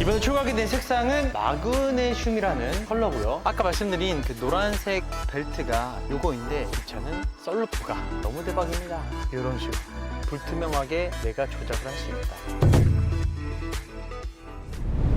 이번에 추가하게 된 색상은 마그네슘이라는 컬러고요. 아까 말씀드린 그 노란색 벨트가 요거인데 이 차는 썬루프가 너무 대박입니다. 이런 식으로 불투명하게 내가 조작을 할 수 있다.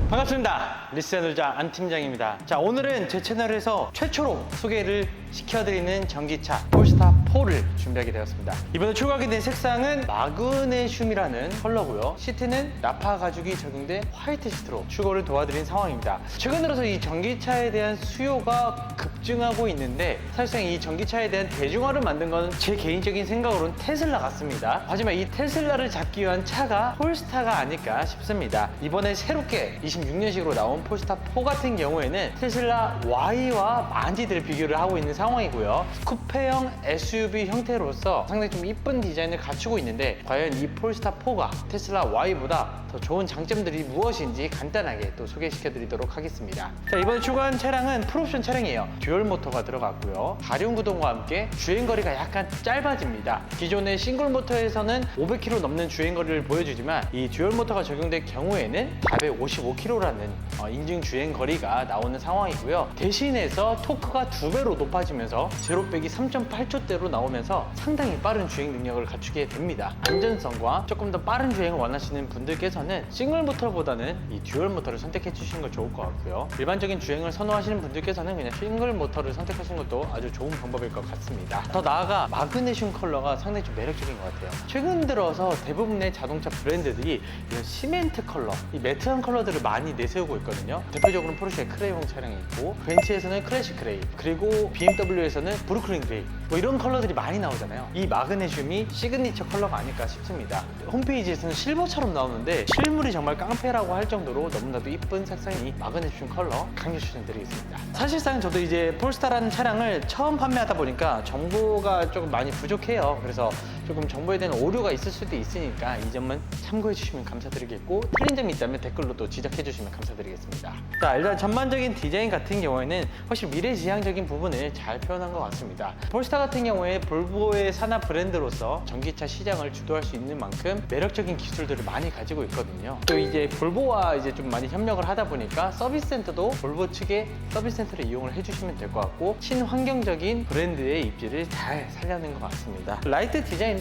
반갑습니다. 리스너자 안 팀장입니다. 자, 오늘은 제 채널에서 최초로 소개를 시켜드리는 전기차 폴스타 4를 준비하게 되었습니다. 이번에 추가하게 된 색상은 마그네슘이라는 컬러고요. 시트는 나파 가죽이 적용된 화이트 시트로 추구를 도와드린 상황입니다. 최근 들어서 이 전기차에 대한 수요가 급증하고 있는데 사실상 이 전기차에 대한 대중화를 만든 건 제 개인적인 생각으로는 테슬라 같습니다. 하지만 이 테슬라를 잡기 위한 차가 폴스타가 아닐까 싶습니다. 이번에 새롭게 26년식으로 나온 폴스타 4 같은 경우에는 테슬라 Y와 많이들 비교를 하고 있는 상황이고요. 쿠페형 SUV 형태로서 상당히 좀 이쁜 디자인을 갖추고 있는데 과연 이 폴스타 4가 테슬라 Y보다 더 좋은 장점들이 무엇인지 간단하게 또 소개시켜 드리도록 하겠습니다. 자, 이번에 추가한 차량은 풀옵션 차량이에요. 듀얼 모터가 들어갔고요. 다륜 구동과 함께 주행거리가 약간 짧아집니다. 기존의 싱글 모터에서는 500km 넘는 주행거리를 보여주지만 이 듀얼 모터가 적용될 경우에는 455km라는 인증 주행거리가 나오는 상황이고요. 대신해서 토크가 2배로 높아지면서 제로백이 3.8초대로 나오면서 상당히 빠른 주행 능력을 갖추게 됩니다. 안전성과 조금 더 빠른 주행을 원하시는 분들께서는 싱글 모터보다는 이 듀얼 모터를 선택해 주시는 거 좋을 것 같고요. 일반적인 주행을 선호하시는 분들께서는 그냥 싱글 모터를 선택하시는 것도 아주 좋은 방법일 것 같습니다. 더 나아가 마그네슘 컬러가 상당히 좀 매력적인 것 같아요. 최근 들어서 대부분의 자동차 브랜드들이 이런 시멘트 컬러, 이 매트한 컬러들을 많이 내세우고 있거든요. 대표적으로는 포르쉐의 크레용 차량이 있고 벤츠에서는 클래식 그레이, 그리고 BMW에서는 브루클린 그레이, 뭐 이런 컬러들이 많이 나오잖아요. 이 마그네슘이 시그니처 컬러가 아닐까 싶습니다. 홈페이지에서는 실버처럼 나오는데 실물이 정말 깡패라고 할 정도로 너무나도 이쁜 색상이 마그네슘 컬러 강력 추천드리겠습니다. 사실상 저도 이제 폴스타라는 차량을 처음 판매하다 보니까 정보가 조금 많이 부족해요. 그래서 조금 정보에 대한 오류가 있을 수도 있으니까 이 점은 참고해 주시면 감사드리겠고, 틀린 점이 있다면 댓글로 또 지적해 주시면 감사드리겠습니다. 자, 일단 전반적인 디자인 같은 경우에는 훨씬 미래지향적인 부분을 잘 표현한 것 같습니다. 폴스타 같은 경우에 볼보의 산하 브랜드로서 전기차 시장을 주도할 수 있는 만큼 매력적인 기술들을 많이 가지고 있거든요. 또 이제 볼보와 이제 좀 많이 협력을 하다 보니까 서비스 센터도 볼보 측의 서비스 센터를 이용을 해주시면 될 것 같고, 친환경적인 브랜드의 입지를 잘 살려낸 것 같습니다. 라이트 디자인도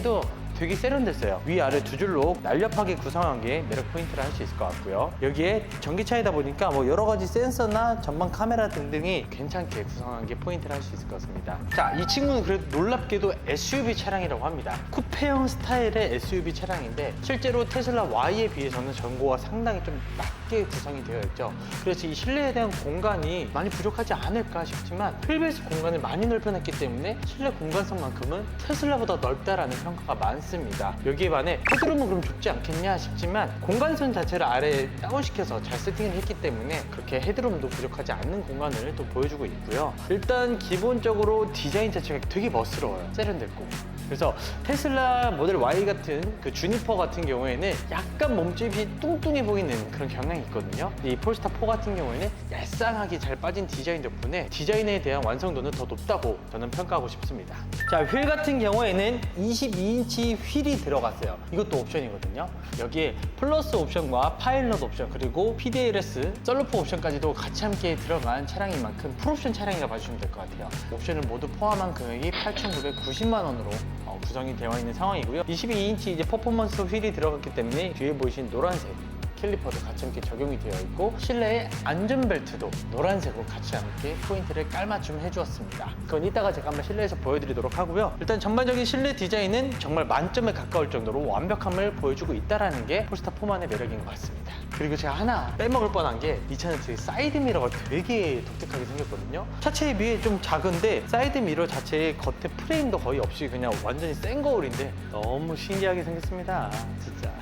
되게 세련됐어요. 위아래 두 줄로 날렵하게 구성한 게 매력 포인트를 할 수 있을 것 같고요. 여기에 전기차이다 보니까 뭐 여러 가지 센서나 전방 카메라 등등이 괜찮게 구성한 게 포인트를 할 수 있을 것 같습니다. 자, 이 친구는 그래도 놀랍게도 SUV 차량이라고 합니다. 쿠페형 스타일의 SUV 차량인데 실제로 테슬라 Y에 비해서는 전고가 상당히 좀 낮게 구성이 되어 있죠. 그래서 이 실내에 대한 공간이 많이 부족하지 않을까 싶지만 휠베이스 공간을 많이 넓혀놨기 때문에 실내 공간성만큼은 테슬라보다 넓다라는 평가가 많습니다. 여기에 반해 헤드룸은 그럼 좁지 않겠냐 싶지만 공간선 자체를 아래에 다운시켜서 잘 세팅을 했기 때문에 그렇게 헤드룸도 부족하지 않는 공간을 또 보여주고 있고요. 일단 기본적으로 디자인 자체가 되게 멋스러워요. 세련됐고. 그래서 테슬라 모델 Y 같은 그 주니퍼 같은 경우에는 약간 몸집이 뚱뚱해 보이는 그런 경향이 있거든요. 이 폴스타 4 같은 경우에는 얄쌍하게 잘 빠진 디자인 덕분에 디자인에 대한 완성도는 더 높다고 저는 평가하고 싶습니다. 자, 휠 같은 경우에는 22인치 휠이 들어갔어요. 이것도 옵션이거든요. 여기에 플러스 옵션과 파일럿 옵션, 그리고 PDLS, 썬루프 옵션까지도 같이 함께 들어간 차량인 만큼 풀옵션 차량이라고 봐주시면 될 것 같아요. 옵션을 모두 포함한 금액이 8,990만 원으로 구성이 되어 있는 상황이고요. 22인치 이제 퍼포먼스 휠이 들어갔기 때문에 뒤에 보이신 노란색 캘리퍼도 같이 함께 적용이 되어 있고, 실내에 안전벨트도 노란색으로 같이 함께 포인트를 깔맞춤 해주었습니다. 그건 이따가 제가 한번 실내에서 보여드리도록 하고요. 일단 전반적인 실내 디자인은 정말 만점에 가까울 정도로 완벽함을 보여주고 있다는 게 폴스타 4만의 매력인 것 같습니다. 그리고 제가 하나 빼먹을 뻔한 게 이 차는 되게 사이드 미러가 되게 독특하게 생겼거든요. 차체에 비해 좀 작은데 사이드 미러 자체에 겉에 프레임도 거의 없이 그냥 완전히 센 거울인데 너무 신기하게 생겼습니다. 진짜.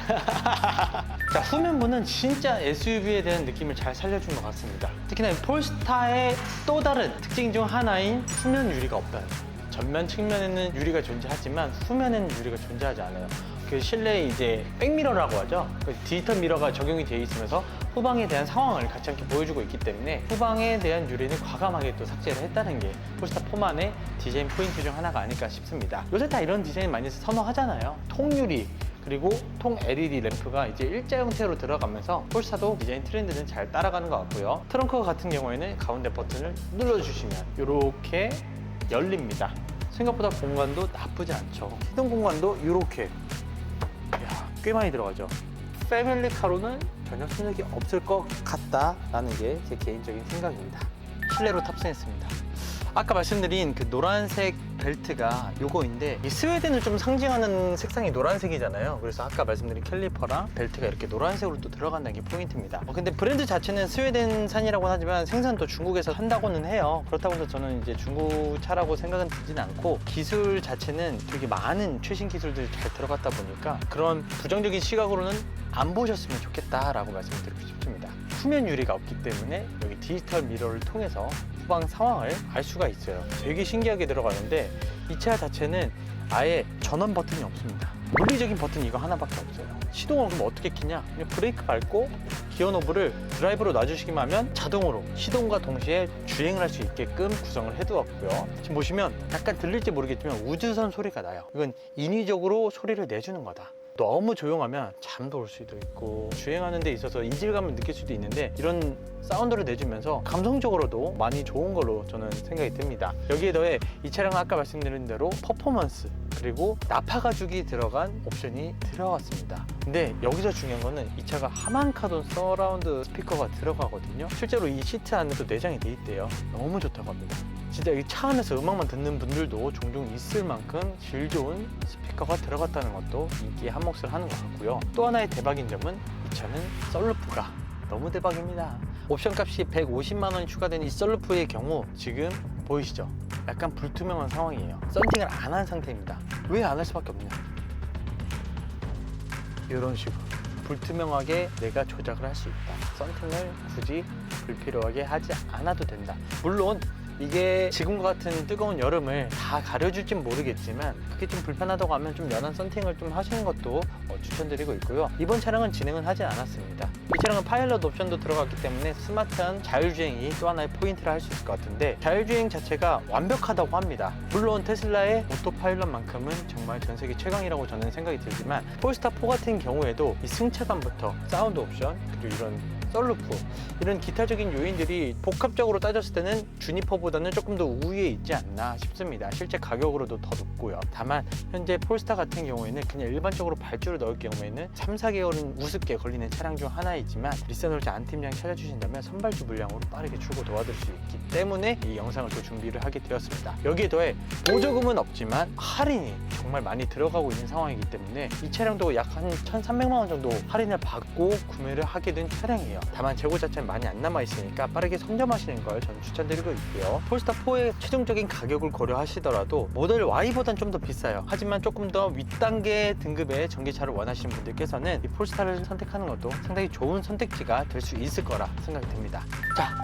자, 후면부는 진짜 SUV에 대한 느낌을 잘 살려준 것 같습니다. 특히나 폴스타의 또 다른 특징 중 하나인 후면 유리가 없다는 거. 전면 측면에는 유리가 존재하지만 후면에는 유리가 존재하지 않아요. 그 실내에 이제 백미러라고 하죠. 그 디지털 미러가 적용이 되어 있으면서 후방에 대한 상황을 같이 함께 보여주고 있기 때문에 후방에 대한 유리는 과감하게 또 삭제를 했다는 게 폴스타 4만의 디자인 포인트 중 하나가 아닐까 싶습니다. 요새 다 이런 디자인 많이 선호하잖아요. 통유리, 그리고 통 LED 램프가 이제 일자 형태로 들어가면서 폴스타도 디자인 트렌드는 잘 따라가는 것 같고요. 트렁크 같은 경우에는 가운데 버튼을 눌러주시면 이렇게 열립니다. 생각보다 공간도 나쁘지 않죠. 시동 공간도 이렇게 꽤 많이 들어가죠. 패밀리카로는 전혀 손색이 없을 것 같다라는 게 제 개인적인 생각입니다. 실내로 탑승했습니다. 아까 말씀드린 그 노란색 벨트가 요거인데, 이 스웨덴을 좀 상징하는 색상이 노란색이잖아요. 그래서 아까 말씀드린 캘리퍼랑 벨트가 이렇게 노란색으로 또 들어간다는 게 포인트입니다. 근데 브랜드 자체는 스웨덴산이라고 하지만 생산도 중국에서 한다고는 해요. 그렇다고 해서 저는 이제 중국 차라고 생각은 들진 않고, 기술 자체는 되게 많은 최신 기술들이 잘 들어갔다 보니까 그런 부정적인 시각으로는 안 보셨으면 좋겠다라고 말씀드리고 싶습니다. 후면 유리가 없기 때문에 여기 디지털 미러를 통해서 후방 상황을 알 수가 있어요. 되게 신기하게 들어가는데, 이 차 자체는 아예 전원 버튼이 없습니다. 물리적인 버튼이 이거 하나밖에 없어요. 시동을 그럼 어떻게 켜냐? 그냥 브레이크 밟고 기어 노브를 드라이브로 놔주시기만 하면 자동으로 시동과 동시에 주행을 할 수 있게끔 구성을 해두었고요. 지금 보시면 약간 들릴지 모르겠지만 우주선 소리가 나요. 이건 인위적으로 소리를 내주는 거다. 너무 조용하면 잠도 올 수도 있고 주행하는 데 있어서 이질감을 느낄 수도 있는데, 이런 사운드를 내주면서 감성적으로도 많이 좋은 걸로 저는 생각이 듭니다. 여기에 더해 이 차량은 아까 말씀드린 대로 퍼포먼스 그리고 나파 가죽이 들어간 옵션이 들어갔습니다. 근데 여기서 중요한 거는 이 차가 하만카돈 서라운드 스피커가 들어가거든요. 실제로 이 시트 안에도 내장이 돼 있대요. 너무 좋다고 합니다. 진짜 이 차 안에서 음악만 듣는 분들도 종종 있을 만큼 질 좋은 스피커가 들어갔다는 것도 인기에 한몫을 하는 것 같고요. 또 하나의 대박인 점은 이 차는 썬루프가 너무 대박입니다. 옵션 값이 150만 원이 추가된 이 썬루프의 경우 지금 보이시죠? 약간 불투명한 상황이에요. 썬팅을 안 한 상태입니다. 왜 안 할 수밖에 없냐? 이런 식으로 불투명하게 내가 조작을 할 수 있다. 썬팅을 굳이 불필요하게 하지 않아도 된다. 물론 이게 지금과 같은 뜨거운 여름을 다 가려줄진 모르겠지만, 그게 좀 불편하다고 하면 좀 연한 썬팅을 좀 하시는 것도 추천드리고 있고요. 이번 차량은 진행은 하지 않았습니다. 이 차량은 파일럿 옵션도 들어갔기 때문에 스마트한 자율주행이 또 하나의 포인트를 할 수 있을 것 같은데, 자율주행 자체가 완벽하다고 합니다. 물론 테슬라의 오토파일럿만큼은 정말 전 세계 최강이라고 저는 생각이 들지만, 폴스타4 같은 경우에도 이 승차감부터 사운드 옵션 그리고 이런 썬루프, 이런 기타적인 요인들이 복합적으로 따졌을 때는 주니퍼보다는 조금 더 우위에 있지 않나 싶습니다. 실제 가격으로도 더 높고요. 다만 현재 폴스타 같은 경우에는 그냥 일반적으로 발주를 넣을 경우에는 3, 4개월은 우습게 걸리는 차량 중 하나이지만, 리세놀자 안팀장 찾아주신다면 선발주 물량으로 빠르게 출고 도와드릴 수 있기 때문에 이 영상을 또 준비를 하게 되었습니다. 여기에 더해 보조금은 없지만 할인이 정말 많이 들어가고 있는 상황이기 때문에 이 차량도 약 한 1,300만 원 정도 할인을 받고 구매를 하게 된 차량이에요. 다만 재고 자체는 많이 안 남아 있으니까 빠르게 선점하시는 걸 저는 추천드리고 있고요. 폴스타4의 최종적인 가격을 고려하시더라도 모델 Y보단 좀 더 비싸요. 하지만 조금 더 윗단계 등급의 전기차를 원하시는 분들께서는 이 폴스타를 선택하는 것도 상당히 좋은 선택지가 될 수 있을 거라 생각이 듭니다. 자,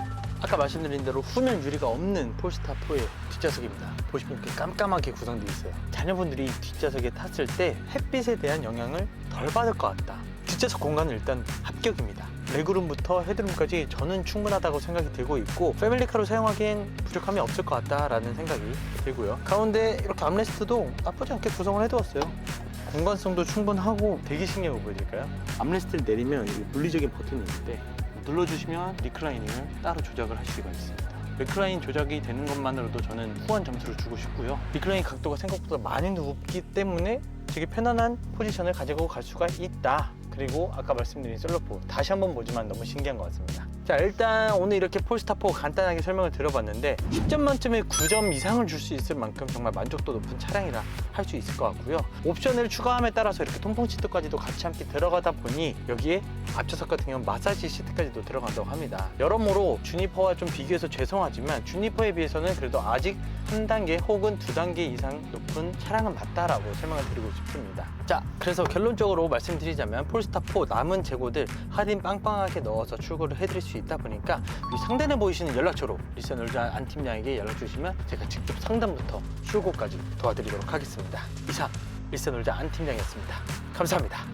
아까 말씀드린 대로 후면 유리가 없는 폴스타4의 뒷좌석입니다. 보시면 이렇게 깜깜하게 구성되어 있어요. 자녀분들이 뒷좌석에 탔을 때 햇빛에 대한 영향을 덜 받을 것 같다. 뒷좌석 공간은 일단 합격입니다. 레그룸부터 헤드룸까지 저는 충분하다고 생각이 들고 있고, 패밀리카로 사용하기엔 부족함이 없을 것 같다라는 생각이 들고요. 가운데 이렇게 암레스트도 나쁘지 않게 구성을 해두었어요. 공간성도 충분하고, 되게 신기한 거 보여드릴까요? 암레스트를 내리면 여기 물리적인 버튼이 있는데 눌러주시면 리클라이닝을 따로 조작을 할 수가 있습니다. 리클라인 조작이 되는 것만으로도 저는 후한 점수를 주고 싶고요. 리클라인 각도가 생각보다 많이 높기 때문에 되게 편안한 포지션을 가지고 갈 수가 있다. 그리고 아까 말씀드린 썬루프 다시 한번 보지만 너무 신기한 것 같습니다. 자, 일단 오늘 이렇게 폴스타4 간단하게 설명을 드려봤는데 10점 만점에 9점 이상을 줄 수 있을 만큼 정말 만족도 높은 차량이라 할 수 있을 것 같고요. 옵션을 추가함에 따라서 이렇게 통풍 시트까지도 같이 함께 들어가다 보니 여기에 앞좌석 같은 경우는 마사지 시트까지도 들어간다고 합니다. 여러모로 주니퍼와 좀 비교해서 죄송하지만 주니퍼에 비해서는 그래도 아직 한 단계 혹은 두 단계 이상 높은 차량은 맞다라고 설명을 드리고 싶습니다. 자, 그래서 결론적으로 말씀드리자면 폴스타4 남은 재고들 할인 빵빵하게 넣어서 출고를 해드릴 수 있다 보니까 이 상단에 보이시는 연락처로 리세놀자 안팀장에게 연락 주시면 제가 직접 상담부터 출고까지 도와드리도록 하겠습니다. 이상 리세놀자 안팀장이었습니다. 감사합니다.